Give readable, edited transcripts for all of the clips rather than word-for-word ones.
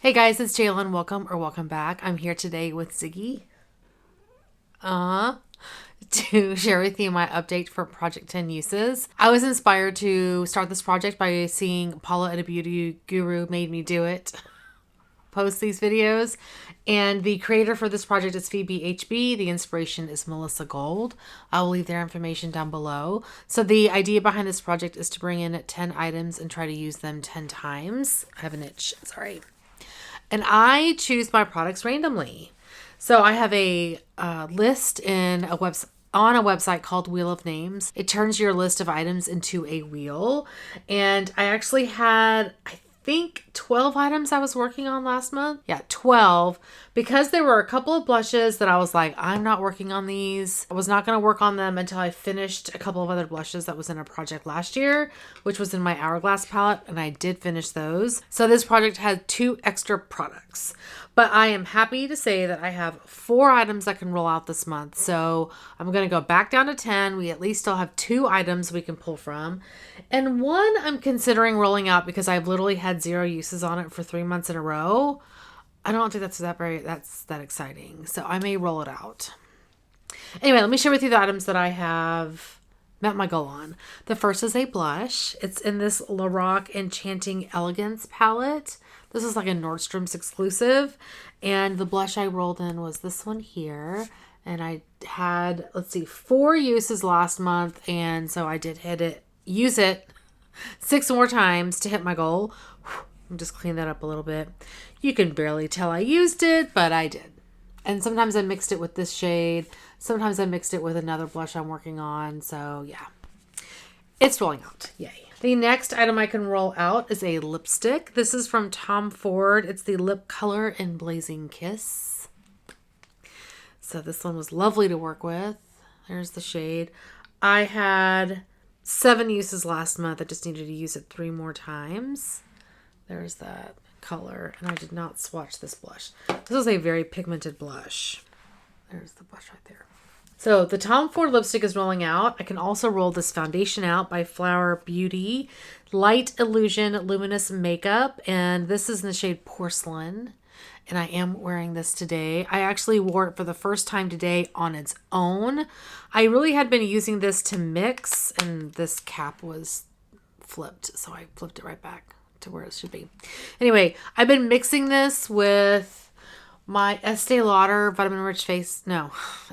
Hey guys, it's Jalen. Welcome back. I'm here today with Ziggy to share with you my update for Project 10 uses. I was inspired to start this project by seeing Paula and a Beauty Guru Made Me Do It post these videos. And the creator for this project is Phoebe HB. The inspiration is Melissa Gold. I will leave their information down below. So the idea behind this project is to bring in 10 items and try to use them 10 times. I have an itch, sorry. And I choose my products randomly. So I have a list in a website on a website called Wheel of Names. It turns your list of items into a wheel. And I actually had, I think 12 items I was working on last month. Yeah, 12. Because there were a couple of blushes that I was like, I'm not working on these. I was not going to work on them until I finished a couple of other blushes that was in a project last year, which was in my Hourglass palette, and I did finish those. So this project had 2 extra products. But I am happy to say that I have 4 items that can roll out this month. So I'm going to go back down to 10. We at least still have 2 items we can pull from. And one I'm considering rolling out because I've literally had 0 uses on it for 3 months in a row. I don't think that's that exciting. So I may roll it out. Anyway, let me share with you the items that I have met my goal on. The first is a blush. It's in this Lorac Enchanting Elegance palette. This is like a Nordstrom's exclusive. And the blush I rolled in was this one here. And I had, 4 uses last month. And so I did use it 6 more times to hit my goal. I'll just clean that up a little bit. You can barely tell I used it, but I did. And sometimes I mixed it with this shade. Sometimes I mixed it with another blush I'm working on. So yeah, it's rolling out. Yay. The next item I can roll out is a lipstick. This is from Tom Ford. It's the Lip Color in Blazing Kiss. So this one was lovely to work with. There's the shade. I had 7 uses last month. I just needed to use it 3 more times. There's that color. And I did not swatch this blush. This is a very pigmented blush. There's the blush right there. So the Tom Ford lipstick is rolling out. I can also roll this foundation out by Flower Beauty. Light Illusion Luminous Makeup. And this is in the shade Porcelain. And I am wearing this today. I actually wore it for the first time today on its own. I really had been using this to mix. And this cap was flipped. So I flipped it right back to where it should be. Anyway, I've been mixing this with my Estee Lauder Vitamin Rich Face. No,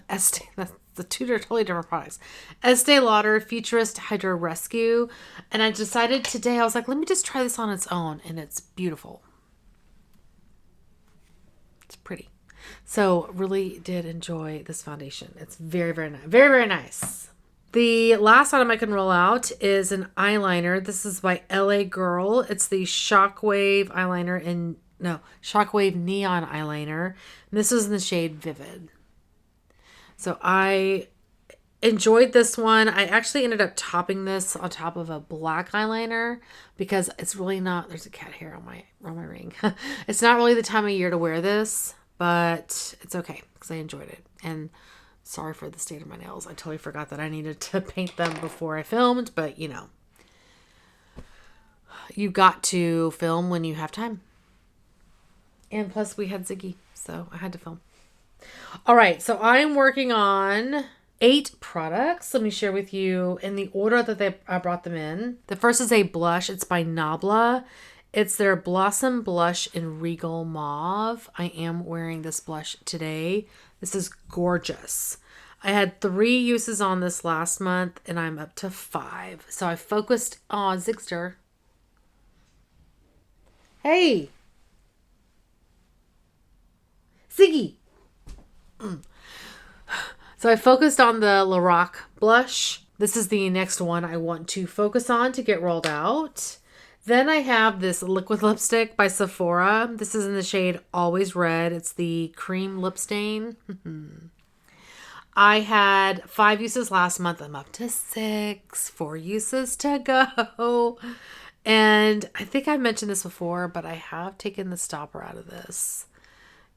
Estee, that's the 2 totally different products. Estee Lauder Futurist Hydro Rescue. And I decided today, I was like, let me just try this on its own. And it's beautiful. It's pretty. So really did enjoy this foundation. It's very, very nice. Very, very nice. The last item I can roll out is an eyeliner. This is by LA Girl. It's the Shockwave eyeliner Shockwave Neon eyeliner. And this is in the shade Vivid. So I enjoyed this one. I actually ended up topping this on top of a black eyeliner because it's really not, there's a cat hair on my ring. It's not really the time of year to wear this, but it's okay because I enjoyed it. And sorry for the state of my nails. I totally forgot that I needed to paint them before I filmed, but you know, you got to film when you have time. And plus we had Ziggy, so I had to film. All right, so I'm working on 8 products. Let me share with you in the order that I brought them in. The first is a blush. It's by Nabla. It's their Blossom Blush in Regal Mauve. I am wearing this blush today. This is gorgeous. I had 3 uses on this last month, and I'm up to 5. So I focused on Zigster. Hey! Ziggy! So I focused on the Lorac blush. This is the next one I want to focus on to get rolled out. Then I have this liquid lipstick by Sephora. This is in the shade Always Red. It's the cream lip stain. I had 5 uses last month. I'm up to 6. 4 uses to go. And I think I mentioned this before, but I have taken the stopper out of this.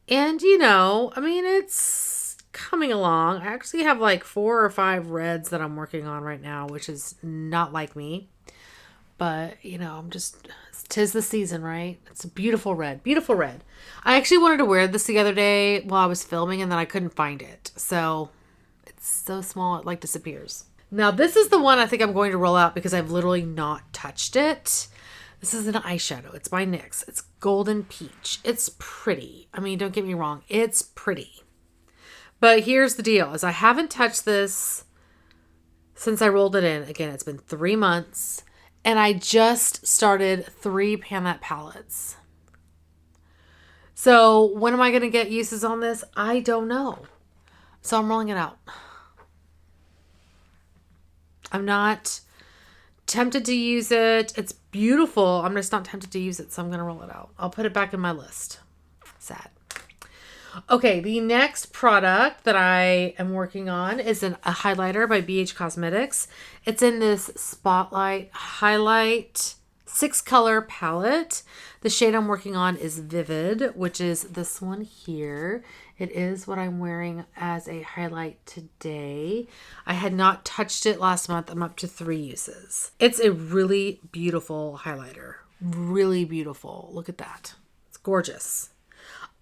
And, you know, I mean, it's coming along. I actually have like 4 or 5 reds that I'm working on right now, which is not like me. But, you know, I'm just, 'tis the season, right? It's a beautiful red. Beautiful red. I actually wanted to wear this the other day while I was filming and then I couldn't find it. So it's so small it like disappears. Now this is the one I think I'm going to roll out because I've literally not touched it. This is an eyeshadow. It's by NYX. It's Golden Peach. It's pretty. I mean, don't get me wrong. It's pretty. But here's the deal, is I haven't touched this since I rolled it in. Again, it's been 3 months. And I just started 3 Pan That palettes. So when am I going to get uses on this? I don't know. So I'm rolling it out. I'm not tempted to use it. It's beautiful. I'm just not tempted to use it, so I'm going to roll it out. I'll put it back in my list. Sad. Okay, the next product that I am working on is a highlighter by BH Cosmetics. It's in this Spotlight Highlight 6-color palette. The shade I'm working on is Vivid, which is this one here. It is what I'm wearing as a highlight today. I had not touched it last month. I'm up to 3 uses. It's a really beautiful highlighter. Really beautiful. Look at that. It's gorgeous.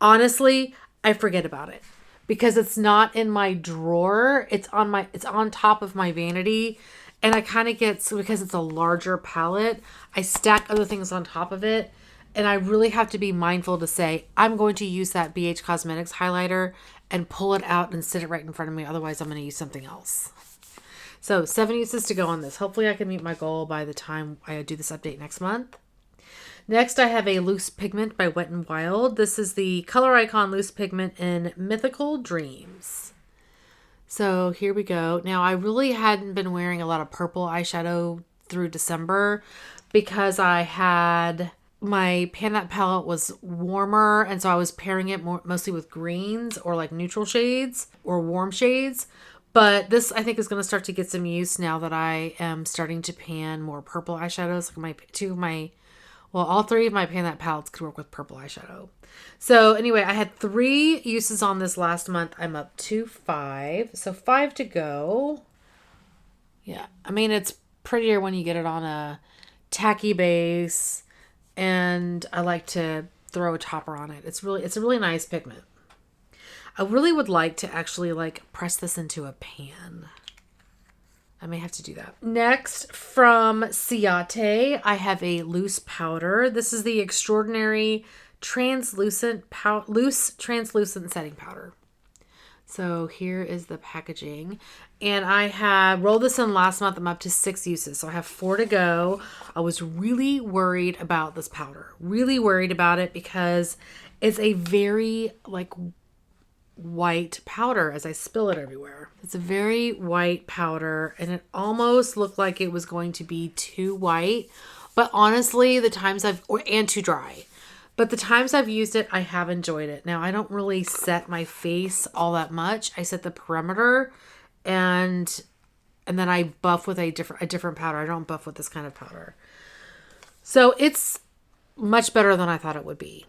Honestly, I forget about it because it's not in my drawer. It's on top of my vanity. And I kind of get, so because it's a larger palette, I stack other things on top of it. And I really have to be mindful to say, I'm going to use that BH Cosmetics highlighter and pull it out and sit it right in front of me. Otherwise, I'm going to use something else. So 7 uses to go on this. Hopefully I can meet my goal by the time I do this update next month. Next, I have a Loose Pigment by Wet n Wild. This is the Color Icon Loose Pigment in Mythical Dreams. So here we go. Now, I really hadn't been wearing a lot of purple eyeshadow through December because I had my Pan That palette was warmer, and so I was pairing it mostly with greens or like neutral shades or warm shades. But this, I think, is going to start to get some use now that I am starting to pan more purple eyeshadows. Like all 3 of my Pan That palettes could work with purple eyeshadow. So anyway, I had 3 uses on this last month. I'm up to 5. So 5 to go. Yeah, I mean, it's prettier when you get it on a tacky base. And I like to throw a topper on it. It's a really nice pigment. I really would like to actually like press this into a pan. I may have to do that. Next, from Ciate, I have a loose powder. This is the Extraordinary Loose Translucent Setting Powder. So here is the packaging. And I had rolled this in last month. I'm up to 6 uses. So I have 4 to go. I was really worried about this powder. Really worried about it because it's a very like white powder as I spill it everywhere. It's a very white powder and it almost looked like it was going to be too white. But honestly, and too dry. But the times I've used it, I have enjoyed it. Now, I don't really set my face all that much. I set the perimeter and then I buff with a different powder. I don't buff with this kind of powder. So it's much better than I thought it would be,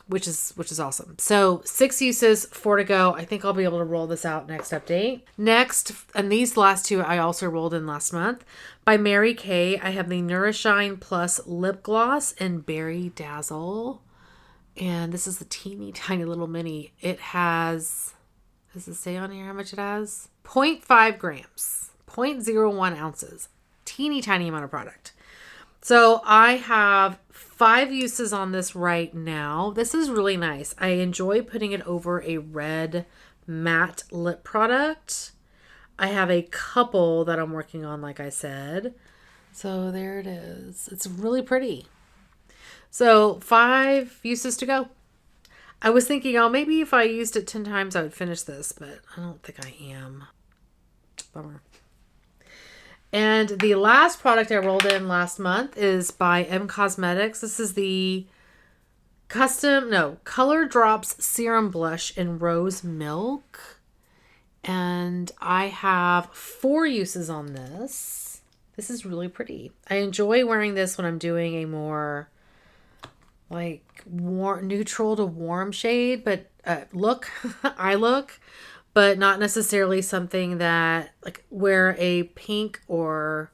which is awesome. So 6 uses, 4 to go. I think I'll be able to roll this out next update. Next, and these last 2 I also rolled in last month. By Mary Kay, I have the Nourishine Plus Lip Gloss in Berry Dazzle. And this is the teeny tiny little mini. It has, does it say on here how much it has? 0.5 grams, 0.01 ounces. Teeny tiny amount of product. So I have 5 uses on this right now. This is really nice. I enjoy putting it over a red matte lip product. I have a couple that I'm working on, like I said. So there it is. It's really pretty. So 5 uses to go. I was thinking, maybe if I used it 10 times, I would finish this, but I don't think I am. Bummer. And the last product I rolled in last month is by M Cosmetics. This is the Color Drops Serum Blush in Rose Milk. And I have 4 uses on this. This is really pretty. I enjoy wearing this when I'm doing a more like neutral to warm shade, but eye look, but not necessarily something that like wear a pink or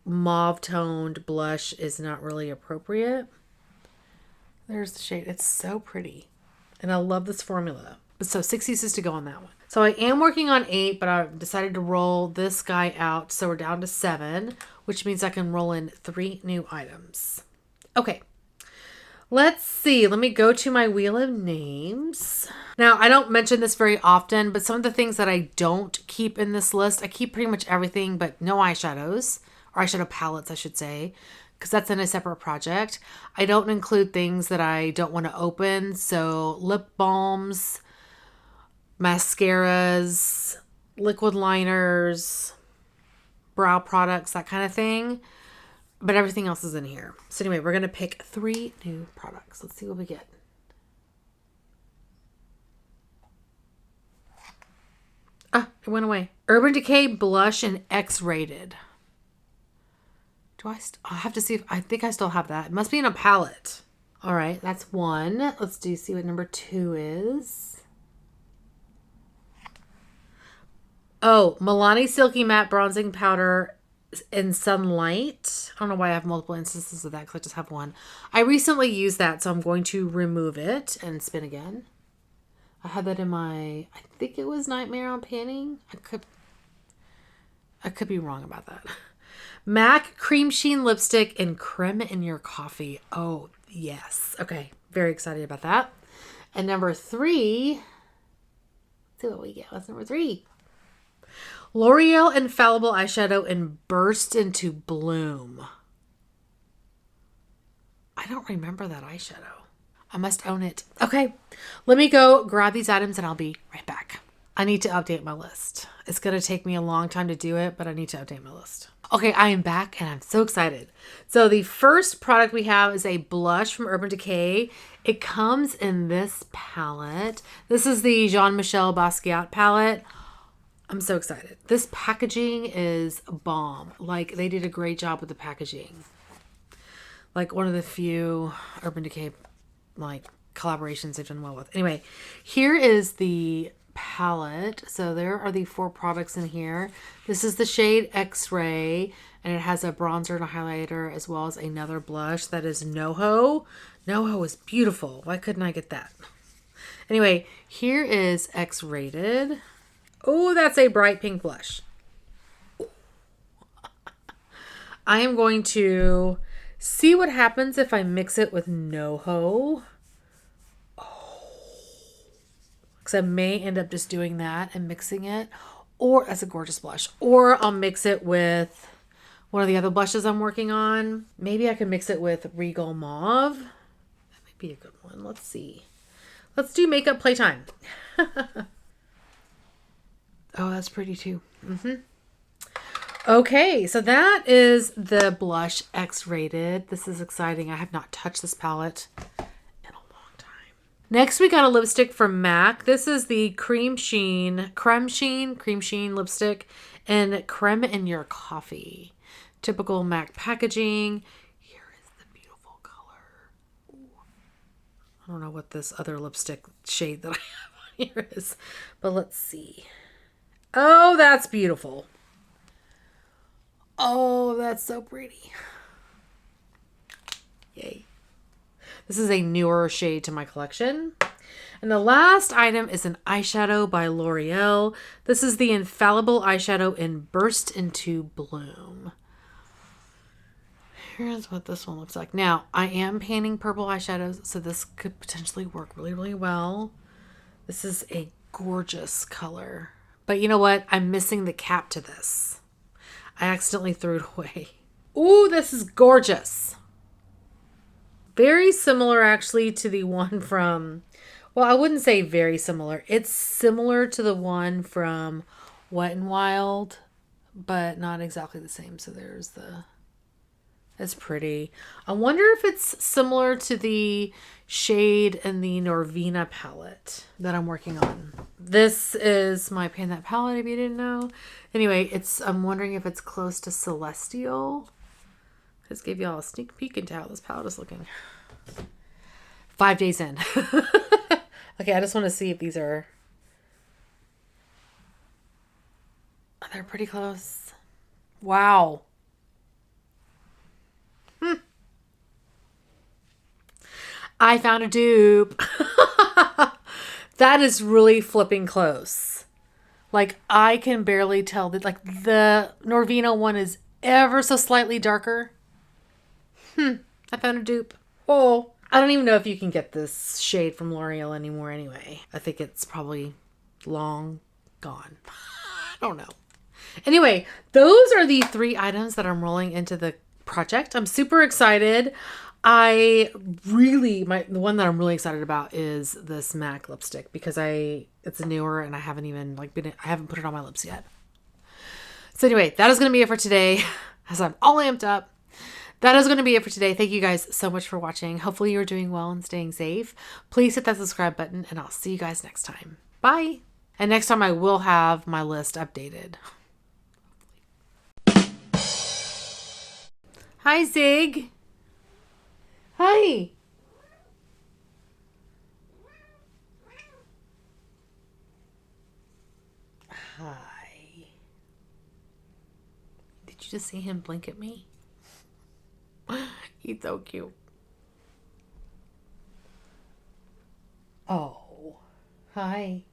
mauve toned blush is not really appropriate. There's the shade. It's so pretty. And I love this formula. So 6 uses to go on that one. So I am working on 8, but I've decided to roll this guy out. So we're down to 7, which means I can roll in 3 new items. Okay. Let's see. Let me go to my wheel of names. Now, I don't mention this very often, but some of the things that I don't keep in this list, I keep pretty much everything, but no eyeshadows, or eyeshadow palettes, I should say, because that's in a separate project. I don't include things that I don't want to open. So lip balms, mascaras, liquid liners, brow products, that kind of thing. But everything else is in here. So anyway, we're going to pick 3 new products. Let's see what we get. Ah, it went away. Urban Decay Blush and X-Rated. I'll have to see if, I think I still have that. It must be in a palette. All right, that's 1. Let's see what number 2 is. Oh, Milani Silky Matte Bronzing Powder in Sunlight. I don't know why I have multiple instances of that because I just have 1. I recently used that, so I'm going to remove it and spin again. I had that in my, I think it was Nightmare on Panning. I could be wrong about that. MAC Cream Sheen Lipstick and Creme in Your Coffee. Oh, yes. Okay. Very excited about that. And number 3. Let's see what we get. What's number 3? L'Oreal Infallible Eyeshadow in Burst into Bloom. I don't remember that eyeshadow. I must own it. Okay. Let me go grab these items and I'll be right back. I need to update my list. It's going to take me a long time to do it, but I need to update my list. Okay, I am back and I'm so excited. So the first product we have is a blush from Urban Decay. It comes in this palette. This is the Jean-Michel Basquiat palette. I'm so excited. This packaging is bomb. Like, they did a great job with the packaging. Like, one of the few Urban Decay, like, collaborations they've done well with. Anyway, here is the palette. So there are the 4 products in here. This is the shade X-Ray, and it has a bronzer and a highlighter, as well as another blush that is NoHo. NoHo is beautiful. Why couldn't I get that? Anyway, here is X-Rated. Oh, that's a bright pink blush. I am going to see what happens if I mix it with NoHo. Because I may end up just doing that and mixing it. Or, that's a gorgeous blush. Or I'll mix it with one of the other blushes I'm working on. Maybe I can mix it with Regal Mauve. That might be a good one. Let's see. Let's do Makeup Playtime. Oh, that's pretty too. Okay, so that is the blush X-Rated. This is exciting. I have not touched this palette in a long time. Next, we got a lipstick from MAC. This is the Creme Sheen lipstick and Creme in Your Coffee. Typical MAC packaging. Here is the beautiful color. Ooh. I don't know what this other lipstick shade that I have on here is, but let's see. Oh, that's beautiful. Oh, that's so pretty. Yay. This is a newer shade to my collection. And the last item is an eyeshadow by L'Oreal. This is the Infallible Eyeshadow in Burst into Bloom. Here's what this one looks like. Now, I am painting purple eyeshadows, so this could potentially work really, really well. This is a gorgeous color. But you know what? I'm missing the cap to this. I accidentally threw it away. Ooh, this is gorgeous. Very similar actually to the one from, well, I wouldn't say very similar. It's similar to the one from Wet n Wild, but not exactly the same. So there's the, it's pretty. I wonder if it's similar to the shade in the Norvina palette that I'm working on. This is my Pan That palette, if you didn't know. Anyway, I'm wondering if it's close to Celestial. Just gave y'all a sneak peek into how this palette is looking. 5 days in. Okay, I just want to see if these are... They're pretty close. Wow. I found a dupe. That is really flipping close. Like, I can barely tell that, like, the Norvina one is ever so slightly darker. I found a dupe. Oh, I don't even know if you can get this shade from L'Oreal anymore anyway. I think it's probably long gone. I don't know. Anyway, those are the 3 items that I'm rolling into the project. I'm super excited. The one that I'm really excited about is this MAC lipstick because it's newer and I haven't even I haven't put it on my lips yet. So anyway, that is going to be it for today as I'm all amped up. That is going to be it for today. Thank you guys so much for watching. Hopefully you're doing well and staying safe. Please hit that subscribe button and I'll see you guys next time. Bye. And next time I will have my list updated. Hi, Zig. Hi. Hi. Did you just see him blink at me? He's so cute. Oh. Hi.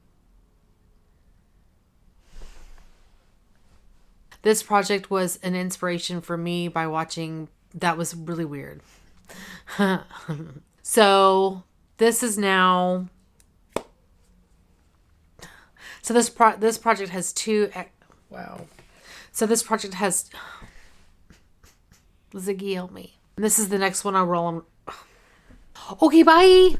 This project was an inspiration for me by watching. That was really weird. So this is now. So this project has 2. Wow. So this project has. Ziggy, help me. This is the next one I'll roll on. Okay, bye.